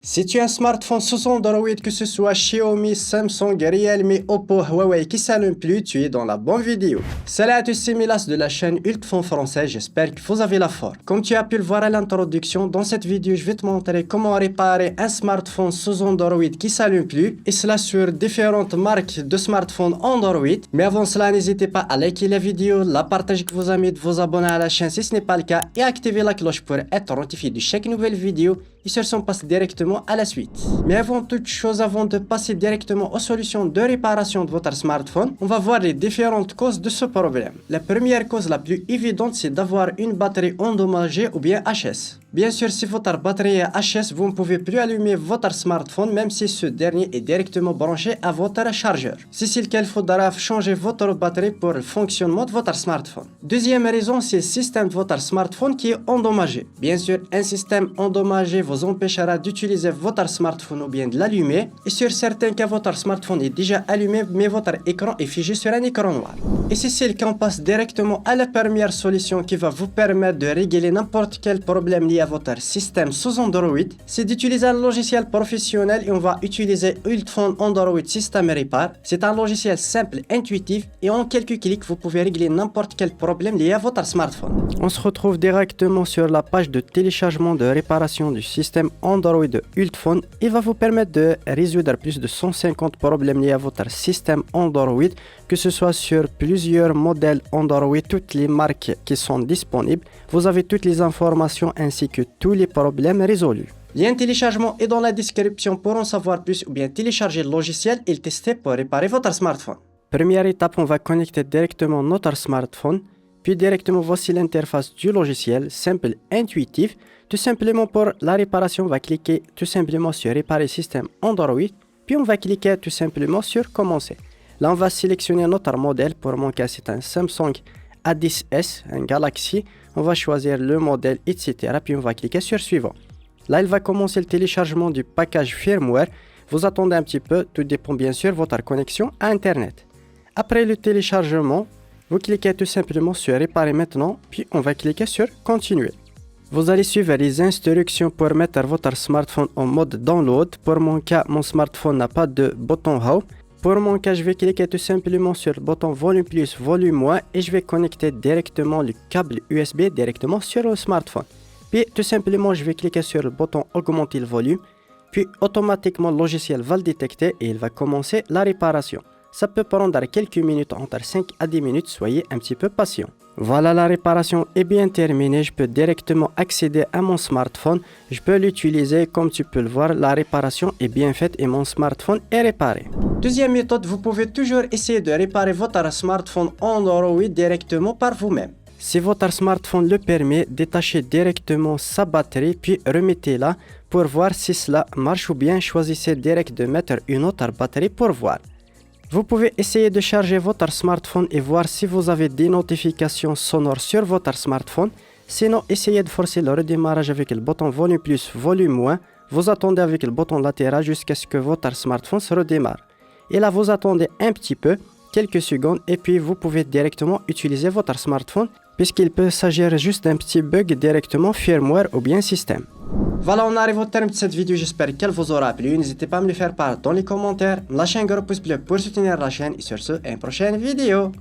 Si tu as un smartphone sous Android, que ce soit Xiaomi, Samsung, Realme, Oppo, Huawei qui s'allume plus, tu es dans la bonne vidéo. Salut à tous, c'est Milas de la chaîne Ultfon français, j'espère que vous avez la forme. Comme tu as pu le voir à l'introduction, dans cette vidéo, je vais te montrer comment réparer un smartphone sous Android qui s'allume plus, et cela sur différentes marques de smartphones Android. Mais avant cela, n'hésitez pas à liker la vidéo, la partager avec vos amis, de vous abonner à la chaîne si ce n'est pas le cas, et activer la cloche pour être notifié de chaque nouvelle vidéo. Et sur ce, on passe directement à la suite. Mais avant toute chose, avant de passer directement aux solutions de réparation de votre smartphone, on va voir les différentes causes de ce problème. La première cause la plus évidente, c'est d'avoir une batterie endommagée ou bien HS. Bien sûr, si votre batterie est HS, vous ne pouvez plus allumer votre smartphone même si ce dernier est directement branché à votre chargeur. Si c'est le cas, il faudra changer votre batterie pour le fonctionnement de votre smartphone. Deuxième raison, c'est le système de votre smartphone qui est endommagé. Bien sûr, un système endommagé vous empêchera d'utiliser votre smartphone ou bien de l'allumer. Et sur certains cas, votre smartphone est déjà allumé mais votre écran est figé sur un écran noir. Et si c'est le cas, on passe directement à la première solution qui va vous permettre de régler n'importe quel problème lié à votre système sous Android. C'est d'utiliser un logiciel professionnel et on va utiliser Ultfon Android System Repair. C'est un logiciel simple, intuitif et en quelques clics, vous pouvez régler n'importe quel problème lié à votre smartphone. On se retrouve directement sur la page de téléchargement de réparation du système Android de Ultfon. Il va vous permettre de résoudre plus de 150 problèmes liés à votre système Android, que ce soit sur plusieurs modèles Android, toutes les marques qui sont disponibles. Vous avez toutes les informations ainsi que tous les problèmes résolus. Lien téléchargement est dans la description pour en savoir plus ou bien télécharger le logiciel et le tester pour réparer votre smartphone. Première étape, on va connecter directement notre smartphone. Puis directement, voici l'interface du logiciel, simple, intuitif. Tout simplement pour la réparation, on va cliquer tout simplement sur réparer système Android. Puis on va cliquer tout simplement sur commencer. Là, on va sélectionner notre modèle. Pour mon cas, c'est un Samsung A10s, un Galaxy. On va choisir le modèle, etc. Puis on va cliquer sur suivant. Là, il va commencer le téléchargement du package firmware. Vous attendez un petit peu, tout dépend bien sûr de votre connexion à Internet. Après le téléchargement, vous cliquez tout simplement sur réparer maintenant, puis on va cliquer sur continuer. Vous allez suivre les instructions pour mettre votre smartphone en mode download. Pour mon cas, mon smartphone n'a pas de bouton Home. Pour mon cas, je vais cliquer tout simplement sur le bouton volume plus, volume moins et je vais connecter directement le câble USB directement sur le smartphone. Puis tout simplement, je vais cliquer sur le bouton augmenter le volume. Puis automatiquement, le logiciel va le détecter et il va commencer la réparation. Ça peut prendre quelques minutes, entre 5 à 10 minutes, soyez un petit peu patient. Voilà, la réparation est bien terminée, je peux directement accéder à mon smartphone, je peux l'utiliser. Comme tu peux le voir, la réparation est bien faite et mon smartphone est réparé. Deuxième méthode, vous pouvez toujours essayer de réparer votre smartphone Android directement par vous-même. Si votre smartphone le permet, détachez directement sa batterie puis remettez-la pour voir si cela marche ou bien choisissez direct de mettre une autre batterie pour voir. Vous pouvez essayer de charger votre smartphone et voir si vous avez des notifications sonores sur votre smartphone. Sinon, essayez de forcer le redémarrage avec le bouton volume plus, volume moins. Vous attendez avec le bouton latéral jusqu'à ce que votre smartphone se redémarre. Et là, vous attendez un petit peu, quelques secondes, et puis vous pouvez directement utiliser votre smartphone puisqu'il peut s'agir juste d'un petit bug directement firmware ou bien système. Voilà, on arrive au terme de cette vidéo, j'espère qu'elle vous aura plu. N'hésitez pas à me le faire part dans les commentaires, me lâcher un gros pouce bleu pour soutenir la chaîne et sur ce, à une prochaine vidéo.